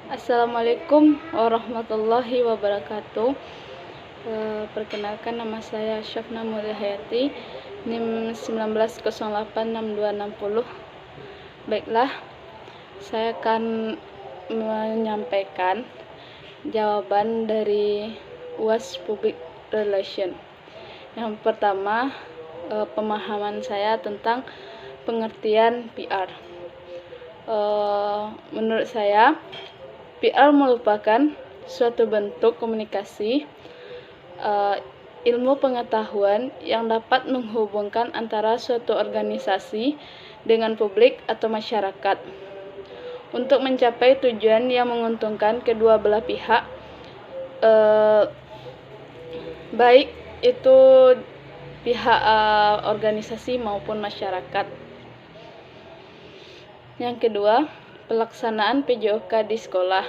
Assalamualaikum warahmatullahi wabarakatuh. Perkenalkan, nama saya Syafna Mulyahayati, NIM 19086260. Baiklah, saya akan menyampaikan jawaban dari UAS Public Relation. Yang pertama, pemahaman saya tentang pengertian PR. Menurut saya, PR merupakan suatu bentuk komunikasi ilmu pengetahuan yang dapat menghubungkan antara suatu organisasi dengan publik atau masyarakat untuk mencapai tujuan yang menguntungkan kedua belah pihak, baik itu pihak organisasi maupun masyarakat. Yang kedua, pelaksanaan PJOK di sekolah.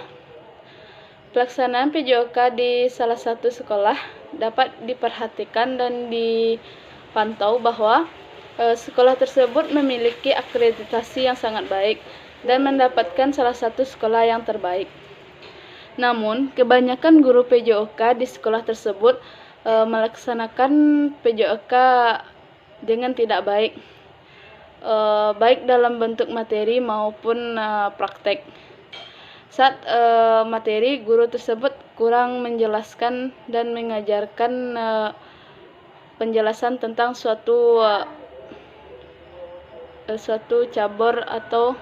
Pelaksanaan PJOK di salah satu sekolah dapat diperhatikan dan dipantau bahwa sekolah tersebut memiliki akreditasi yang sangat baik dan mendapatkan salah satu sekolah yang terbaik. Namun, kebanyakan guru PJOK di sekolah tersebut melaksanakan PJOK dengan tidak baik, baik dalam bentuk materi maupun praktek. Saat materi, guru tersebut kurang menjelaskan dan mengajarkan penjelasan tentang suatu cabur atau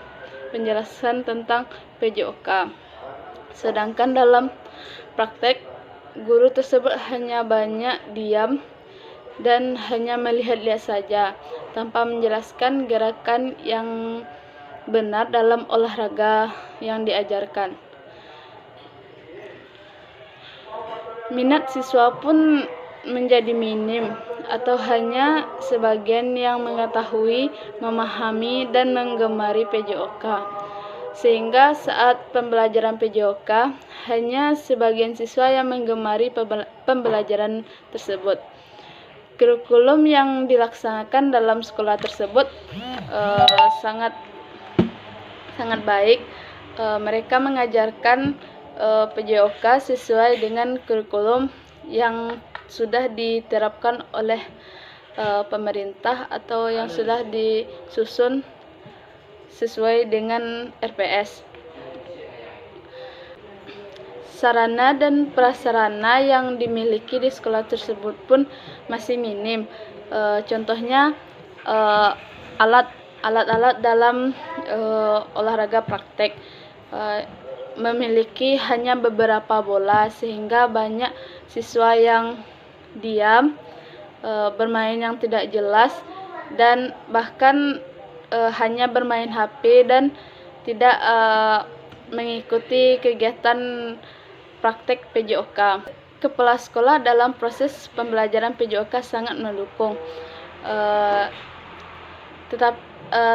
penjelasan tentang PJOK. Sedangkan dalam praktek, guru tersebut hanya banyak diam dan hanya melihat-lihat saja tanpa menjelaskan gerakan yang benar dalam olahraga yang diajarkan. Minat siswa pun menjadi minim atau hanya sebagian yang mengetahui, memahami, dan menggemari PJOK. Sehingga saat pembelajaran PJOK, hanya sebagian siswa yang menggemari pembelajaran tersebut. Kurikulum yang dilaksanakan dalam sekolah tersebut sangat baik. Mereka mengajarkan PJOK sesuai dengan kurikulum yang sudah diterapkan oleh pemerintah atau yang sudah disusun sesuai dengan RPS. Sarana dan prasarana yang dimiliki di sekolah tersebut pun masih minim. Contohnya alat-alat dalam olahraga praktek memiliki hanya beberapa bola, sehingga banyak siswa yang diam, bermain yang tidak jelas, dan bahkan hanya bermain HP dan tidak mengikuti kegiatan praktek PJOK. Kepala sekolah dalam proses pembelajaran PJOK sangat mendukung,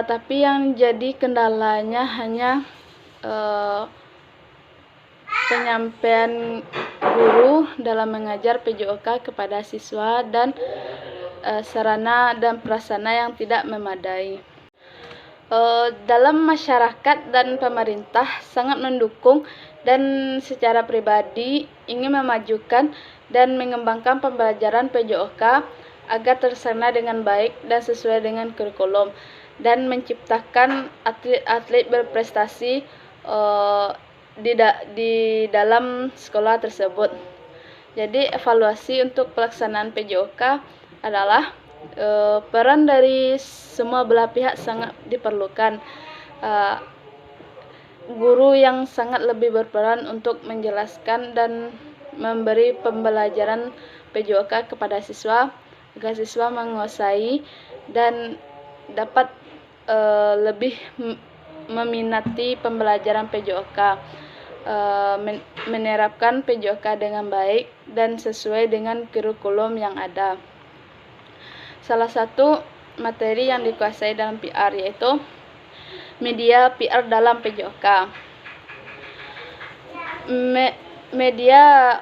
tapi yang jadi kendalanya hanya penyampaian guru dalam mengajar PJOK kepada siswa dan sarana dan prasarana yang tidak memadai. Dalam masyarakat dan pemerintah sangat mendukung dan secara pribadi ingin memajukan dan mengembangkan pembelajaran PJOK agar terlaksana dengan baik dan sesuai dengan kurikulum, dan menciptakan atlet-atlet berprestasi di dalam sekolah tersebut. Jadi, evaluasi untuk pelaksanaan PJOK adalah peran dari semua belah pihak sangat diperlukan. Guru yang sangat lebih berperan untuk menjelaskan dan memberi pembelajaran PJOK kepada siswa agar siswa menguasai dan dapat lebih meminati pembelajaran PJOK, menerapkan PJOK dengan baik dan sesuai dengan kurikulum yang ada. Salah satu materi yang dikuasai dalam PR yaitu media PR dalam PJOK. Media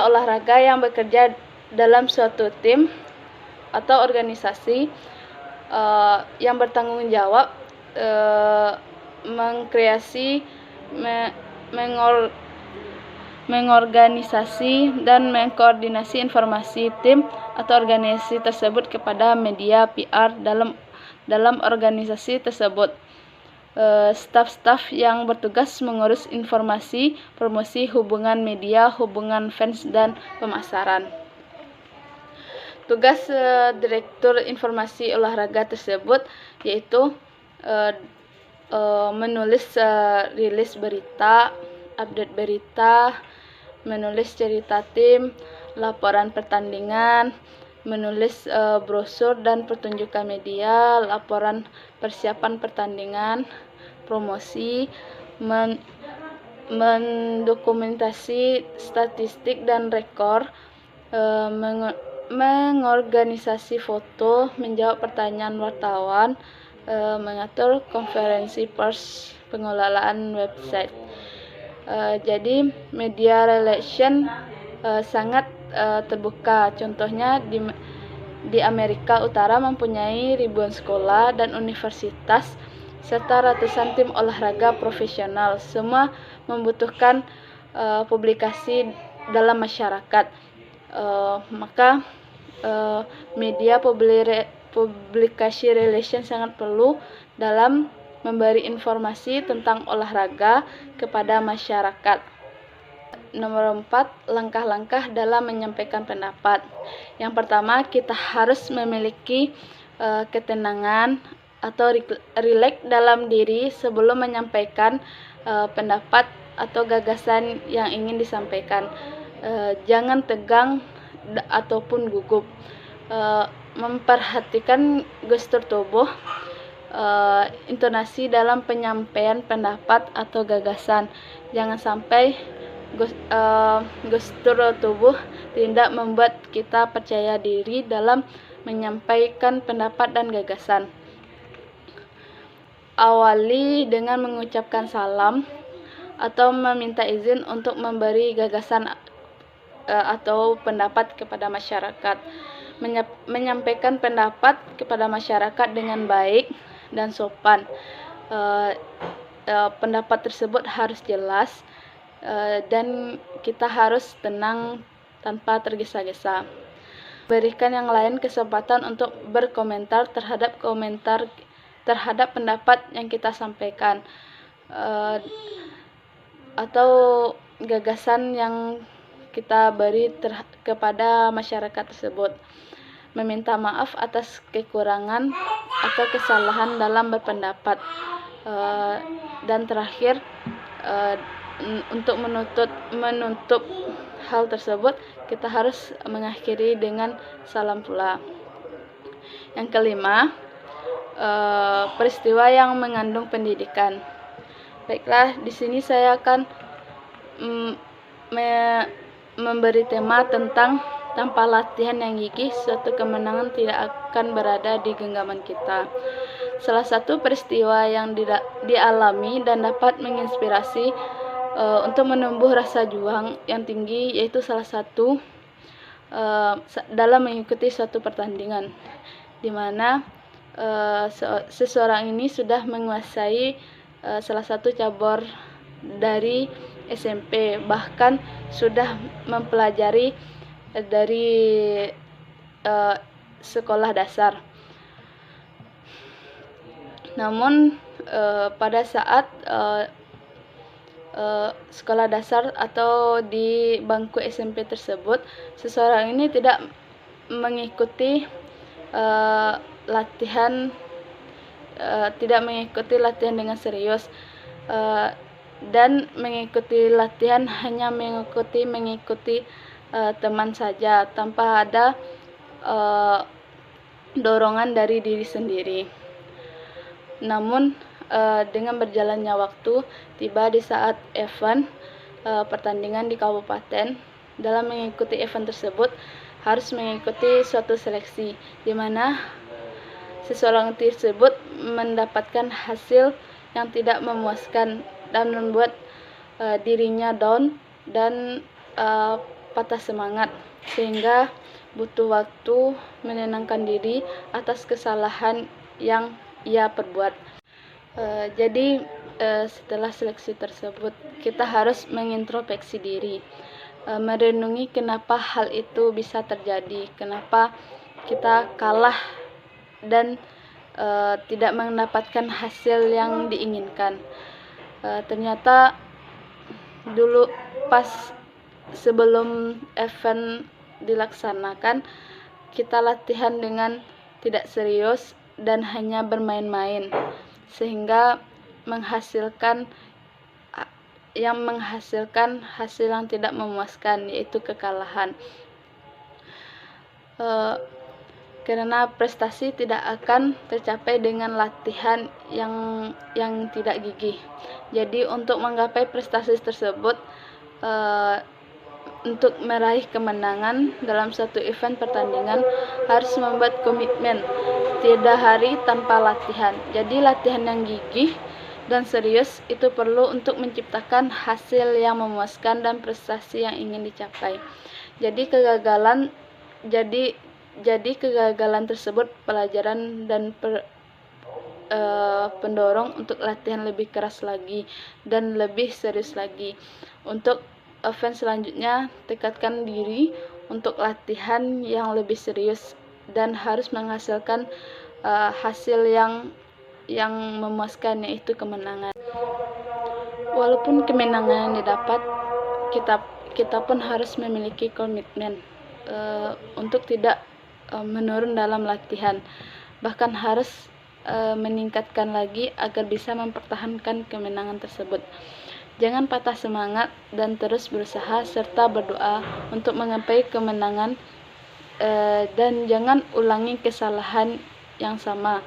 olahraga yang bekerja dalam suatu tim atau organisasi yang bertanggung jawab mengkreasi mengorganisasi dan mengkoordinasi informasi tim atau organisasi tersebut kepada media PR dalam organisasi tersebut. Staf-staf yang bertugas mengurus informasi, promosi, hubungan media, hubungan fans, dan pemasaran. Tugas Direktur Informasi Olahraga tersebut yaitu menulis rilis berita, update berita, menulis cerita tim, laporan pertandingan, menulis brosur dan pertunjukan media, laporan persiapan pertandingan, promosi, mendokumentasi statistik dan rekor, mengorganisasi foto, menjawab pertanyaan wartawan, mengatur konferensi pers, pengelolaan website. Jadi media relation sangat terbuka. Contohnya di Amerika Utara mempunyai ribuan sekolah dan universitas serta ratusan tim olahraga profesional. Semua membutuhkan publikasi dalam masyarakat. Maka media publikasi relation sangat perlu dalam memberi informasi tentang olahraga kepada masyarakat. Nomor 4, langkah-langkah dalam menyampaikan pendapat. Yang pertama, kita harus memiliki ketenangan atau rileks dalam diri sebelum menyampaikan pendapat atau gagasan yang ingin disampaikan. Jangan tegang ataupun gugup. Memperhatikan gestur tubuh, intonasi dalam penyampaian pendapat atau gagasan. Jangan sampai gestur tubuh tidak membuat kita percaya diri dalam menyampaikan pendapat dan gagasan. Awali dengan mengucapkan salam atau meminta izin untuk memberi gagasan atau pendapat kepada masyarakat. Menyampaikan pendapat kepada masyarakat dengan baik dan sopan. Pendapat tersebut harus jelas dan kita harus tenang tanpa tergesa-gesa. Berikan yang lain kesempatan untuk berkomentar terhadap pendapat yang kita sampaikan atau gagasan yang kita beri kepada masyarakat tersebut. Meminta maaf atas kekurangan atau kesalahan dalam berpendapat. Dan terakhir, untuk menutup hal tersebut, kita harus mengakhiri dengan salam pula. Yang kelima, peristiwa yang mengandung pendidikan. Baiklah, di sini saya akan memberi tema tentang tanpa latihan yang gigih, suatu kemenangan tidak akan berada di genggaman kita. Salah satu peristiwa yang dialami dan dapat menginspirasi untuk menumbuh rasa juang yang tinggi, yaitu salah satu dalam mengikuti suatu pertandingan, di mana seseorang ini sudah menguasai salah satu cabur dari SMP, bahkan sudah mempelajari dari sekolah dasar. Namun pada saat sekolah dasar atau di bangku SMP tersebut, seseorang ini tidak mengikuti latihan dengan serius, dan mengikuti latihan hanya mengikuti teman saja tanpa ada dorongan dari diri sendiri. Namun dengan berjalannya waktu, tiba di saat event pertandingan di kabupaten. Dalam mengikuti event tersebut harus mengikuti suatu seleksi, di mana seseorang tersebut mendapatkan hasil yang tidak memuaskan dan membuat dirinya down dan patah semangat, sehingga butuh waktu menenangkan diri atas kesalahan yang ia perbuat. Jadi setelah seleksi tersebut kita harus mengintrospeksi diri, merenungi kenapa hal itu bisa terjadi, kenapa kita kalah dan tidak mendapatkan hasil yang diinginkan. Ternyata dulu pas sebelum event dilaksanakan kita latihan dengan tidak serius dan hanya bermain-main, sehingga menghasilkan hasil yang tidak memuaskan, yaitu kekalahan. Karena prestasi tidak akan tercapai dengan latihan yang tidak gigih. Jadi untuk menggapai prestasi tersebut, untuk meraih kemenangan dalam satu event pertandingan harus membuat komitmen tiada hari tanpa latihan. Jadi latihan yang gigih dan serius itu perlu untuk menciptakan hasil yang memuaskan dan prestasi yang ingin dicapai. Jadi kegagalan tersebut pelajaran dan pendorong untuk latihan lebih keras lagi dan lebih serius lagi. Untuk event selanjutnya, tekadkan diri untuk latihan yang lebih serius dan harus menghasilkan hasil yang memuaskan, yaitu kemenangan. Walaupun kemenangan yang didapat, kita pun harus memiliki komitmen untuk tidak menurun dalam latihan, bahkan harus meningkatkan lagi agar bisa mempertahankan kemenangan tersebut. Jangan patah semangat dan terus berusaha serta berdoa untuk menggapai kemenangan, dan jangan ulangi kesalahan yang sama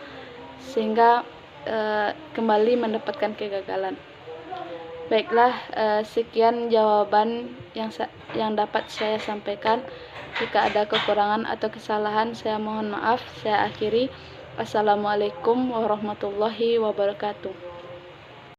sehingga kembali mendapatkan kegagalan. Baiklah, sekian jawaban yang dapat saya sampaikan. Jika ada kekurangan atau kesalahan, saya mohon maaf. Saya akhiri. Assalamualaikum warahmatullahi wabarakatuh.